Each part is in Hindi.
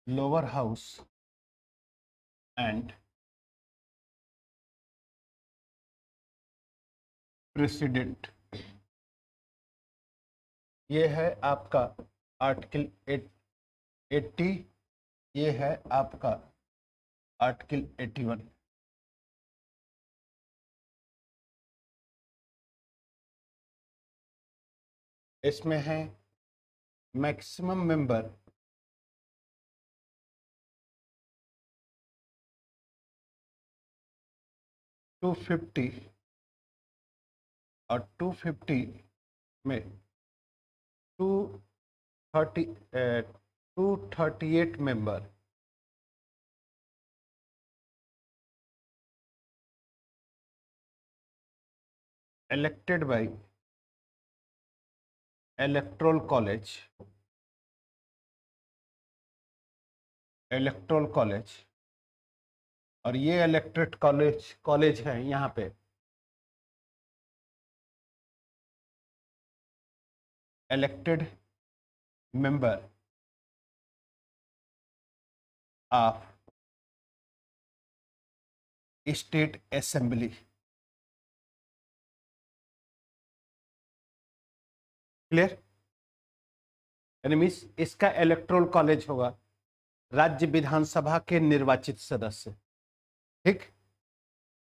lower house and president। ये है आपका आर्टिकल 80, ये है आपका आर्टिकल 81। इसमें है मैक्सिमम मेंबर 250 और 250 में 238 member elected by electoral college और ये इलेक्टेड कॉलेज है यहाँ पे elected member of state assembly. Clear? यानी मीन्स इसका इलेक्टोरल कॉलेज होगा राज्य विधानसभा के निर्वाचित सदस्य, ठीक।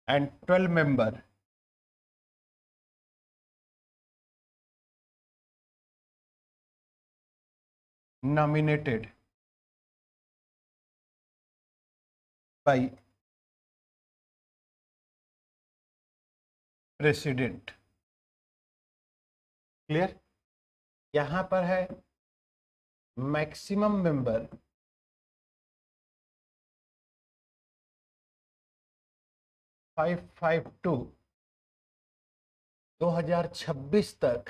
And 12 member nominated by president। Clear? यहां पर है मैक्सिमम मेंबर 552 2026 तक,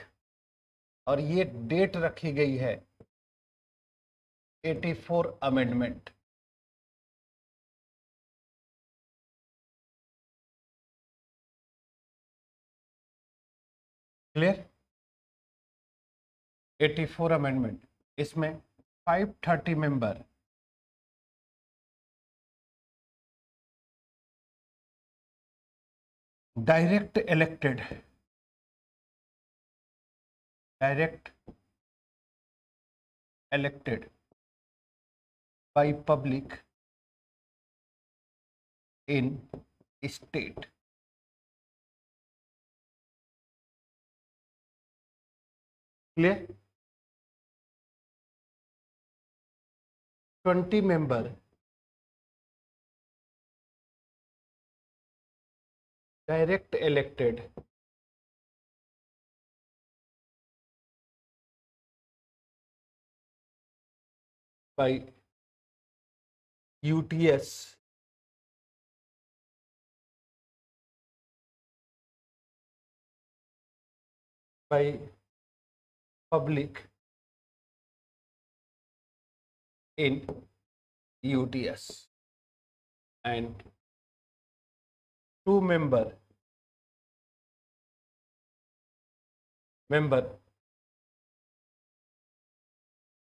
और ये डेट रखी गई है 84 अमेंडमेंट। क्लियर? 84 अमेंडमेंट। इसमें 530 member direct elected by public in state। Clear? 20 member direct elected by UTS by public in UTS and 2 member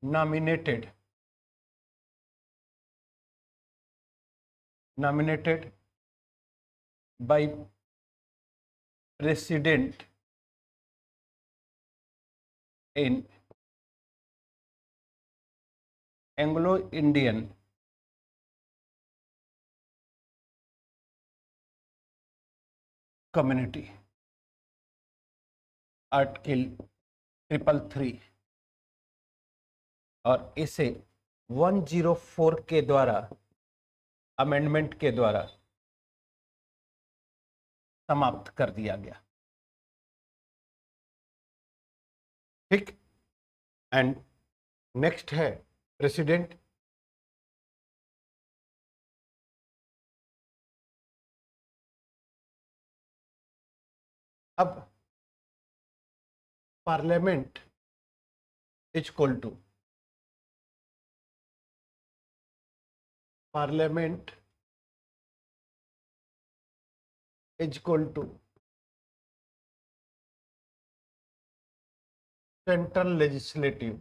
nominated by president in Anglo-Indian community। Article 333 और इसे 104 के द्वारा अमेंडमेंट के द्वारा समाप्त कर दिया गया, ठीक। एंड नेक्स्ट है प्रेसिडेंट। अब parliament is equal to central legislative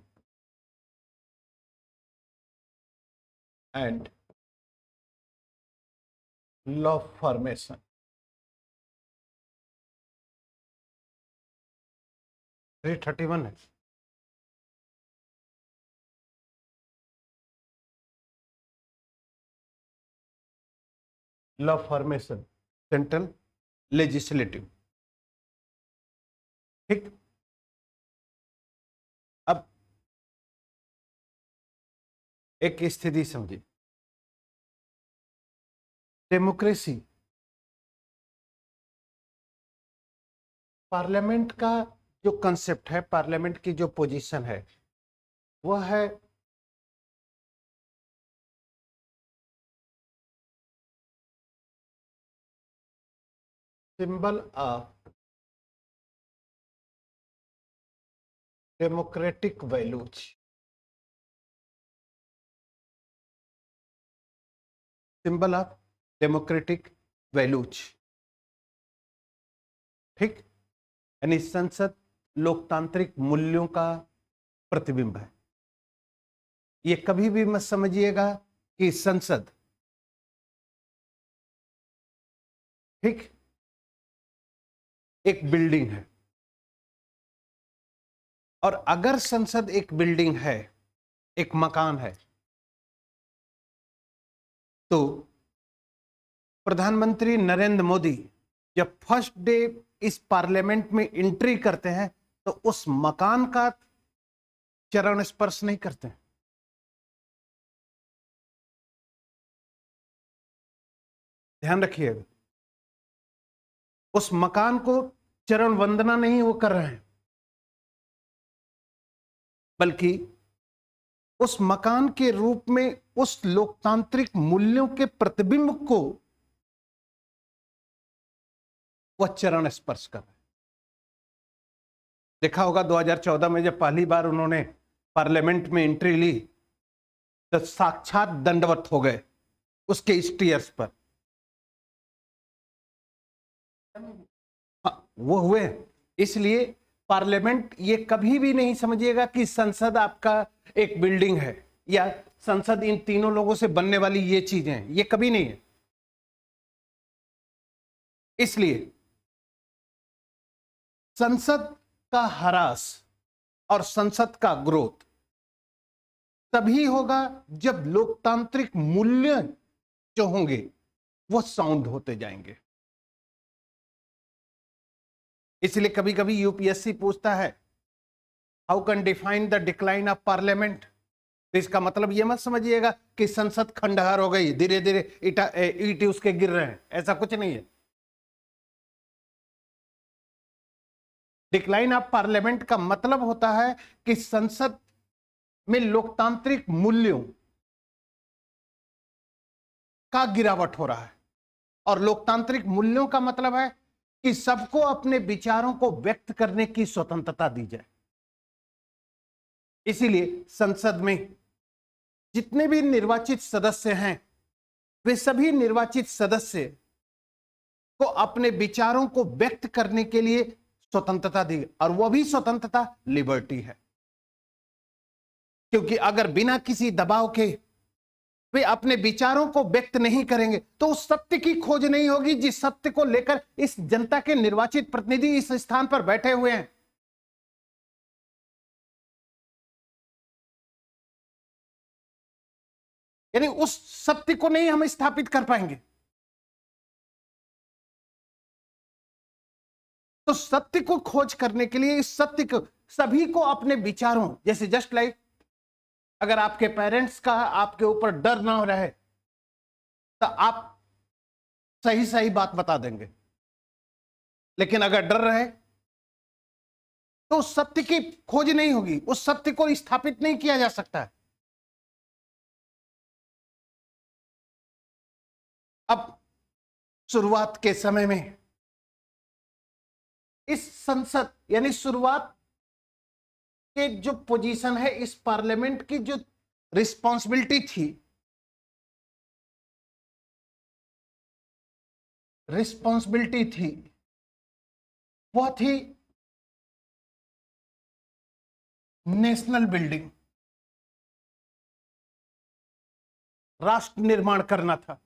and law formation. 331 है। Law formation, central legislative. ठीक। अब एक स्थिति समझिए, डेमोक्रेसी, पार्लियामेंट का जो कंसेप्ट है, पार्लियामेंट की जो पोजीशन है, वह है symbol of democratic values. Symbol of democratic values. ठीक। यानी संसद लोकतांत्रिक मूल्यों का प्रतिबिंब है। ये कभी भी मत समझिएगा कि संसद, ठीक, एक बिल्डिंग है, और अगर संसद एक बिल्डिंग है, एक मकान है, तो प्रधानमंत्री नरेंद्र मोदी जब फर्स्ट डे इस पार्लियामेंट में एंट्री करते हैं तो उस मकान का चरण स्पर्श नहीं करते हैं। ध्यान रखिएगा, उस मकान को चरण वंदना नहीं वो कर रहे हैं, बल्कि उस मकान के रूप में उस लोकतांत्रिक मूल्यों के प्रतिबिंब को वह चरण स्पर्श कर रहे हैं। देखा होगा 2014 में जब पहली बार उन्होंने पार्लियामेंट में एंट्री ली तो साक्षात दंडवत हो गए उसके स्टीयर्स पर। वो हुए। इसलिए पार्लियामेंट, ये कभी भी नहीं समझिएगा कि संसद आपका एक बिल्डिंग है या संसद इन तीनों लोगों से बनने वाली ये चीजें हैं, ये कभी नहीं है। इसलिए संसद का ह्रास और संसद का ग्रोथ तभी होगा जब लोकतांत्रिक मूल्य जो होंगे वो साउंड होते जाएंगे। इसलिए कभी कभी यूपीएससी पूछता है, how can define the decline of parliament. तो इसका मतलब ये मत समझिएगा कि संसद खंडहर हो गई, धीरे धीरे ईंट उसके गिर रहे हैं, ऐसा कुछ नहीं है। डिक्लाइन ऑफ पार्लियामेंट का मतलब होता है कि संसद में लोकतांत्रिक मूल्यों का गिरावट हो रहा है। और लोकतांत्रिक मूल्यों का मतलब है कि सबको अपने विचारों को व्यक्त करने की स्वतंत्रता दी जाए। इसीलिए संसद में जितने भी निर्वाचित सदस्य हैं, वे सभी निर्वाचित सदस्य को अपने विचारों को व्यक्त करने के लिए स्वतंत्रता दी, और वह भी स्वतंत्रता लिबर्टी है। क्योंकि अगर बिना किसी दबाव के वे अपने विचारों को व्यक्त नहीं करेंगे तो उस सत्य की खोज नहीं होगी जिस सत्य को लेकर इस जनता के निर्वाचित प्रतिनिधि इस स्थान पर बैठे हुए हैं। यानी उस सत्य को नहीं हम स्थापित कर पाएंगे। तो सत्य को खोज करने के लिए इस सत्य को सभी को अपने विचारों, जैसे जस्ट लाइक अगर आपके पेरेंट्स का आपके ऊपर डर ना रहे तो आप सही सही बात बता देंगे, लेकिन अगर डर रहे तो उस सत्य की खोज नहीं होगी, उस सत्य को स्थापित नहीं किया जा सकता है। अब शुरुआत के समय में इस संसद यानी शुरुआत के जो पोजीशन है, इस पार्लियामेंट की जो रिस्पॉन्सिबिलिटी थी, वह थी नेशनल बिल्डिंग, राष्ट्र निर्माण करना था।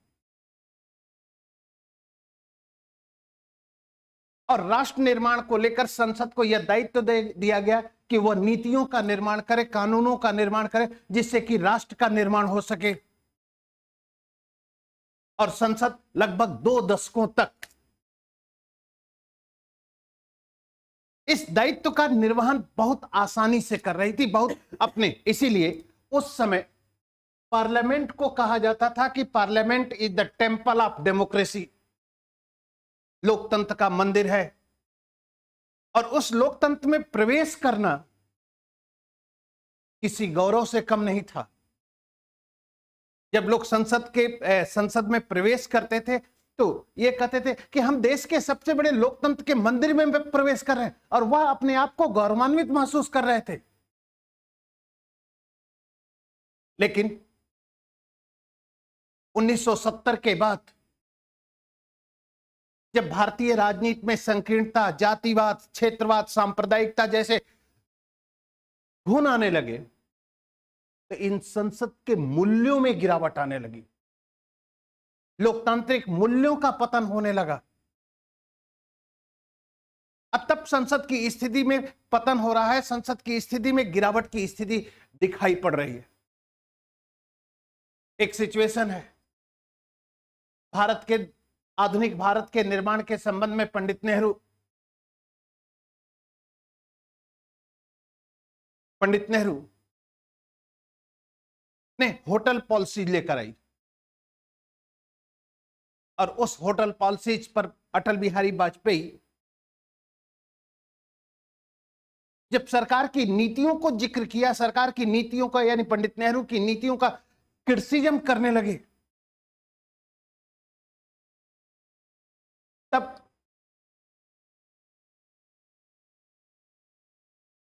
और राष्ट्र निर्माण को लेकर संसद को यह दायित्व दे दिया गया कि वह नीतियों का निर्माण करे, कानूनों का निर्माण करे, जिससे कि राष्ट्र का निर्माण हो सके। और संसद लगभग 2 दशकों तक इस दायित्व का निर्वहन बहुत आसानी से कर रही थी, बहुत अपने। इसीलिए उस समय पार्लियामेंट को कहा जाता था कि parliament is the temple of democracy, लोकतंत्र का मंदिर है। और उस लोकतंत्र में प्रवेश करना किसी गौरव से कम नहीं था। जब लोग संसद में प्रवेश करते थे तो ये कहते थे कि हम देश के सबसे बड़े लोकतंत्र के मंदिर में प्रवेश कर रहे हैं, और वह अपने आप को गौरवान्वित महसूस कर रहे थे। लेकिन 1970 के बाद जब भारतीय राजनीति में संकीर्णता, जातिवाद, क्षेत्रवाद, सांप्रदायिकता जैसे घुन आने लगे, तो इन संसद के मूल्यों में गिरावट आने लगी, लोकतांत्रिक मूल्यों का पतन होने लगा। अब तब संसद की स्थिति में पतन हो रहा है, संसद की स्थिति में गिरावट की स्थिति दिखाई पड़ रही है। एक सिचुएशन है आधुनिक भारत के निर्माण के संबंध में पंडित नेहरू ने होटल पॉलिसी लेकर आई, और उस होटल पॉलिसी पर अटल बिहारी वाजपेयी जब सरकार की नीतियों को जिक्र किया, सरकार की नीतियों का यानी पंडित नेहरू की नीतियों का क्रिटिसिज्म करने लगे, तब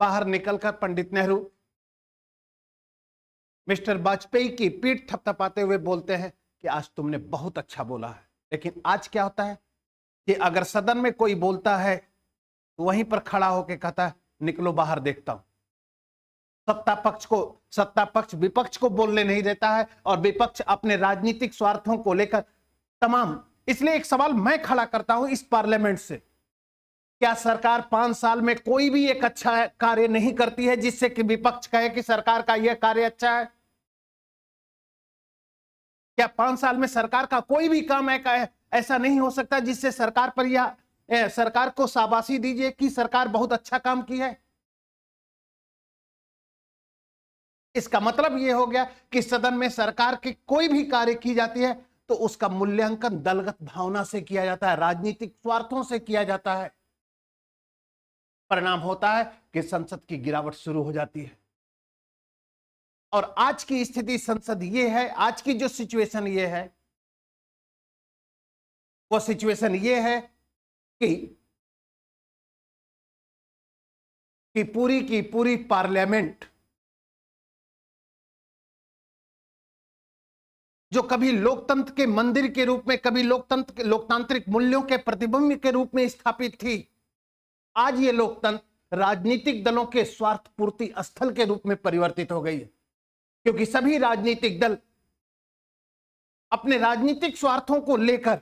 बाहर निकलकर पंडित नेहरू मिस्टर वाजपेयी की पीठ थपथपाते हुए बोलते हैं कि आज तुमने बहुत अच्छा बोला है। लेकिन आज क्या होता है कि अगर सदन में कोई बोलता है तो वहीं पर खड़ा होकर कहता है निकलो बाहर देखता हूं। सत्ता पक्ष विपक्ष को बोलने नहीं देता है, और विपक्ष अपने राजनीतिक स्वार्थों को लेकर तमाम। इसलिए एक सवाल मैं खड़ा करता हूं इस पार्लियामेंट से, क्या सरकार 5 साल में कोई भी एक अच्छा कार्य नहीं करती है जिससे कि विपक्ष कहे कि सरकार का यह कार्य अच्छा है? क्या 5 साल में सरकार का कोई भी काम ऐसा नहीं हो सकता जिससे सरकार पर यह सरकार को शाबाशी दीजिए कि सरकार बहुत अच्छा काम की है? इसका मतलब यह हो गया कि सदन में सरकार की कोई भी कार्य की जाती है तो उसका मूल्यांकन दलगत भावना से किया जाता है, राजनीतिक स्वार्थों से किया जाता है। परिणाम होता है कि संसद की गिरावट शुरू हो जाती है। और आज की स्थिति संसद ये है, आज की जो सिचुएशन ये है, वो सिचुएशन ये है कि पूरी की पूरी पार्लियामेंट जो कभी लोकतंत्र के मंदिर के रूप में, कभी लोकतांत्रिक मूल्यों के प्रतिबिंब के रूप में स्थापित थी, आज ये लोकतंत्र राजनीतिक दलों के स्वार्थ पूर्ति स्थल के रूप में परिवर्तित हो गई है। क्योंकि सभी राजनीतिक दल अपने राजनीतिक स्वार्थों को लेकर,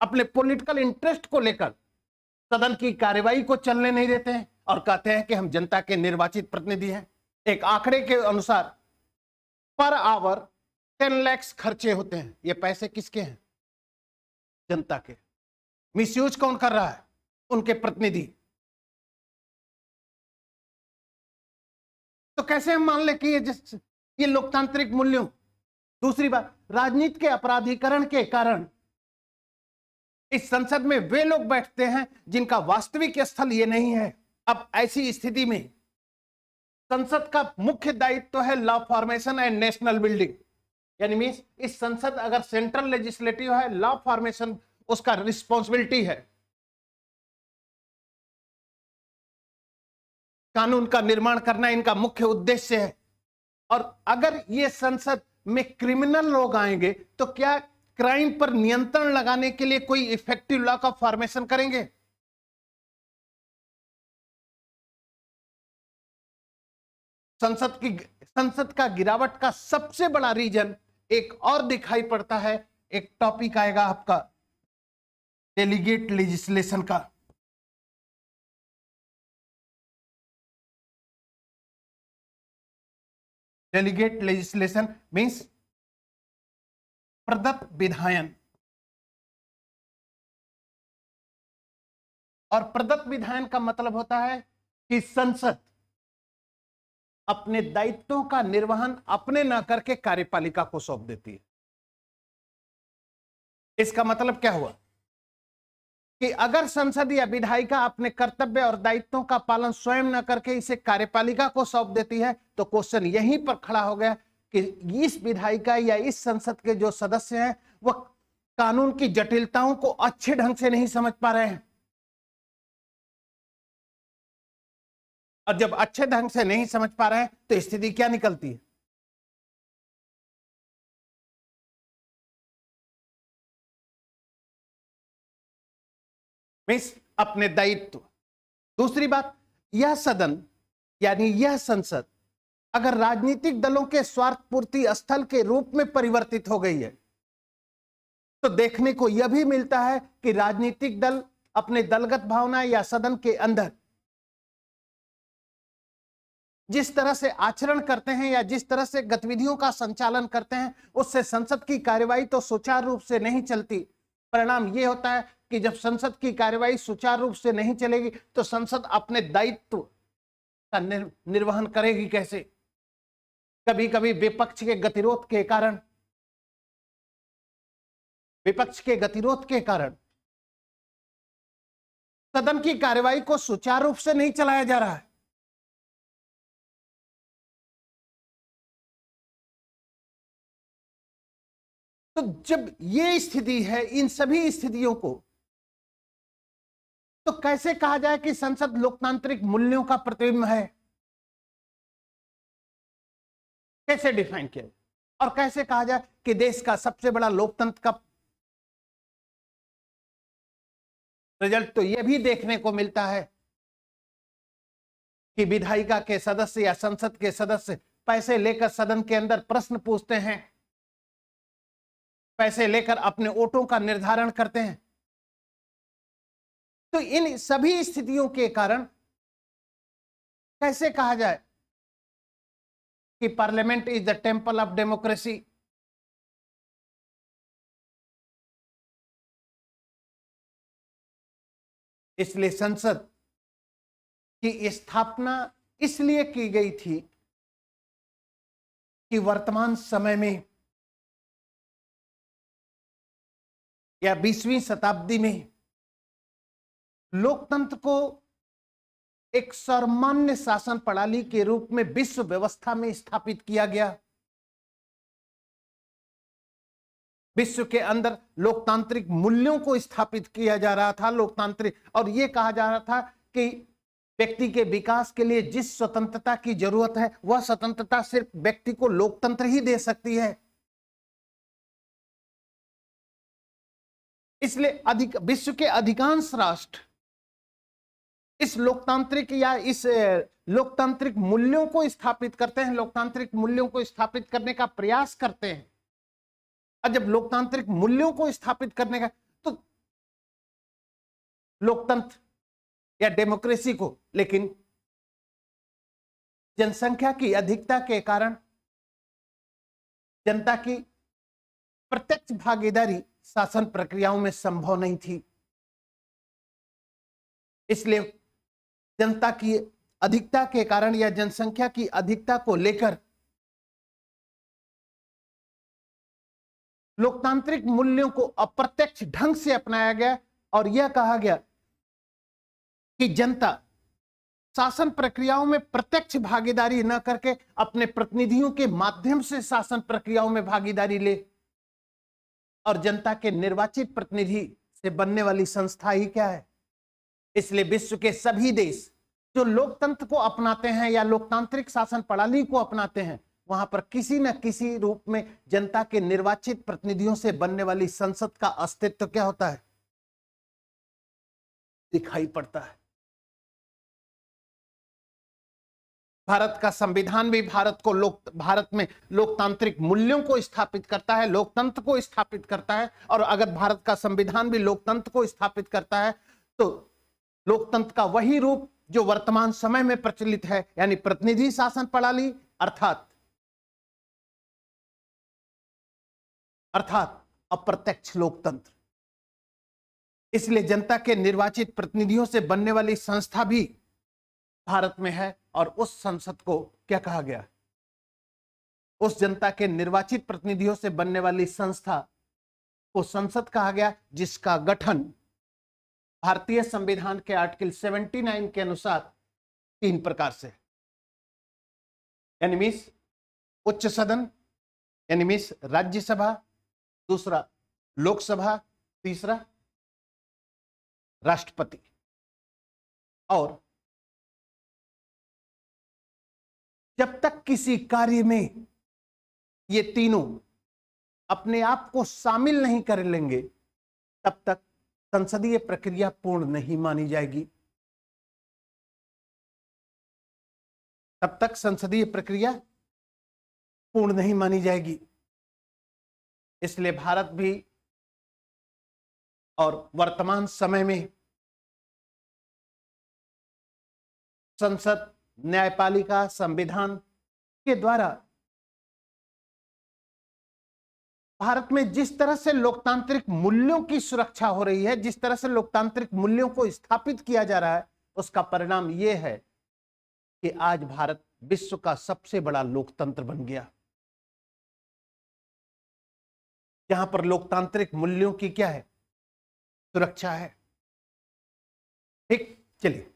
अपने पॉलिटिकल इंटरेस्ट को लेकर सदन की कार्यवाही को चलने नहीं देते हैं और कहते हैं कि हम जनता के निर्वाचित प्रतिनिधि हैं। एक आंकड़े के अनुसार पर आवर 10 लाख खर्चे होते हैं। ये पैसे किसके हैं? जनता के। मिसयूज कौन कर रहा है? उनके प्रतिनिधि। तो कैसे हम मान ले कि ये लोकतांत्रिक मूल्यों। दूसरी बात, राजनीति के अपराधीकरण के कारण इस संसद में वे लोग बैठते हैं जिनका वास्तविक स्थल ये नहीं है। अब ऐसी स्थिति में संसद का मुख्य दायित्व है law formation and national building, यानी मींस इस संसद अगर सेंट्रल लेजिस्लेटिव है, लॉ फॉर्मेशन उसका रिस्पॉन्सिबिलिटी है, कानून का निर्माण करना इनका मुख्य उद्देश्य है। और अगर ये संसद में क्रिमिनल लोग आएंगे तो क्या क्राइम पर नियंत्रण लगाने के लिए कोई इफेक्टिव लॉ का फॉर्मेशन करेंगे? संसद का गिरावट का सबसे बड़ा रीजन एक और दिखाई पड़ता है, एक टॉपिक आएगा आपका डेलीगेट लेजिस्लेशन का। डेलीगेट लेजिस्लेशन मींस प्रदत्त विधायन। और प्रदत्त विधायन का मतलब होता है कि संसद अपने दायित्वों का निर्वहन अपने न करके कार्यपालिका को सौंप देती है। इसका मतलब क्या हुआ कि अगर संसद या विधायिका अपने कर्तव्य और दायित्वों का पालन स्वयं न करके इसे कार्यपालिका को सौंप देती है, तो क्वेश्चन यहीं पर खड़ा हो गया कि इस विधायिका या इस संसद के जो सदस्य हैं वह कानून की जटिलताओं को अच्छे ढंग से नहीं समझ पा रहे हैं। और जब अच्छे ढंग से नहीं समझ पा रहे हैं तो स्थिति क्या निकलती है? मीन्स अपने दायित्व। दूसरी बात, यह सदन यानी यह संसद अगर राजनीतिक दलों के स्वार्थ पूर्ति स्थल के रूप में परिवर्तित हो गई है, तो देखने को यह भी मिलता है कि राजनीतिक दल अपने दलगत भावना या सदन के अंदर जिस तरह से आचरण करते हैं या जिस तरह से गतिविधियों का संचालन करते हैं, उससे संसद की कार्यवाही तो सुचारू रूप से नहीं चलती। परिणाम यह होता है कि जब संसद की कार्यवाही सुचारू रूप से नहीं चलेगी तो संसद अपने दायित्व का निर्वहन करेगी कैसे? कभी कभी विपक्ष के गतिरोध के कारण सदन की कार्यवाही को सुचारू रूप से नहीं चलाया जा रहा है। तो जब ये स्थिति है, इन सभी स्थितियों को तो कैसे कहा जाए कि संसद लोकतांत्रिक मूल्यों का प्रतिबिंब है? कैसे डिफाइन किया और कैसे कहा जाए कि देश का सबसे बड़ा लोकतंत्र का रिजल्ट? तो यह भी देखने को मिलता है कि विधायिका के सदस्य या संसद के सदस्य पैसे लेकर सदन के अंदर प्रश्न पूछते हैं, पैसे लेकर अपने वोटों का निर्धारण करते हैं। तो इन सभी स्थितियों के कारण कैसे कहा जाए कि parliament is the temple of democracy? इसलिए संसद की स्थापना इसलिए की गई थी कि वर्तमान समय में या 20वीं शताब्दी में लोकतंत्र को एक सर्वमान्य शासन प्रणाली के रूप में विश्व व्यवस्था में स्थापित किया गया। विश्व के अंदर लोकतांत्रिक मूल्यों को स्थापित किया जा रहा था। लोकतांत्रिक, और यह कहा जा रहा था कि व्यक्ति के विकास के लिए जिस स्वतंत्रता की जरूरत है वह स्वतंत्रता सिर्फ व्यक्ति को लोकतंत्र ही दे सकती है। इसलिए विश्व के अधिकांश राष्ट्र इस लोकतांत्रिक या इस लोकतांत्रिक मूल्यों को स्थापित करते हैं, लोकतांत्रिक मूल्यों को स्थापित करने का प्रयास करते हैं। और जब लोकतांत्रिक मूल्यों को स्थापित करने का, तो लोकतंत्र या डेमोक्रेसी को, लेकिन जनसंख्या की अधिकता के कारण जनता की प्रत्यक्ष भागीदारी शासन प्रक्रियाओं में संभव नहीं थी। इसलिए जनता की अधिकता के कारण या जनसंख्या की अधिकता को लेकर लोकतांत्रिक मूल्यों को अप्रत्यक्ष ढंग से अपनाया गया और यह कहा गया कि जनता शासन प्रक्रियाओं में प्रत्यक्ष भागीदारी न करके अपने प्रतिनिधियों के माध्यम से शासन प्रक्रियाओं में भागीदारी ले, और जनता के निर्वाचित प्रतिनिधि से बनने वाली संस्था ही क्या है। इसलिए विश्व के सभी देश जो लोकतंत्र को अपनाते हैं या लोकतांत्रिक शासन प्रणाली को अपनाते हैं, वहां पर किसी न किसी रूप में जनता के निर्वाचित प्रतिनिधियों से बनने वाली संसद का अस्तित्व क्या होता है, दिखाई पड़ता है। भारत का संविधान भी भारत में लोकतांत्रिक मूल्यों को स्थापित करता है, लोकतंत्र को स्थापित करता है। और अगर भारत का संविधान भी लोकतंत्र को स्थापित करता है तो लोकतंत्र का वही रूप जो वर्तमान समय में प्रचलित है, यानी प्रतिनिधि शासन प्रणाली, अर्थात अप्रत्यक्ष लोकतंत्र। इसलिए जनता के निर्वाचित प्रतिनिधियों से बनने वाली संस्था भी भारत में है, और उस संसद को क्या कहा गया? उस जनता के निर्वाचित प्रतिनिधियों से बनने वाली संस्था को संसद कहा गया, जिसका गठन भारतीय संविधान के आर्टिकल 79 के अनुसार 3 प्रकार से, यानी मीन्स उच्च सदन, यानी मीन्स राज्यसभा, दूसरा लोकसभा, तीसरा राष्ट्रपति। और जब तक किसी कार्य में ये तीनों अपने आप को शामिल नहीं कर लेंगे, तब तक संसदीय प्रक्रिया पूर्ण नहीं मानी जाएगी। तब तक संसदीय प्रक्रिया पूर्ण नहीं मानी जाएगी। इसलिए भारत भी और वर्तमान समय में संसद, न्यायपालिका, संविधान के द्वारा भारत में जिस तरह से लोकतांत्रिक मूल्यों की सुरक्षा हो रही है, जिस तरह से लोकतांत्रिक मूल्यों को स्थापित किया जा रहा है, उसका परिणाम यह है कि आज भारत विश्व का सबसे बड़ा लोकतंत्र बन गया, जहां पर लोकतांत्रिक मूल्यों की क्या है? सुरक्षा है। ठीक, चलिए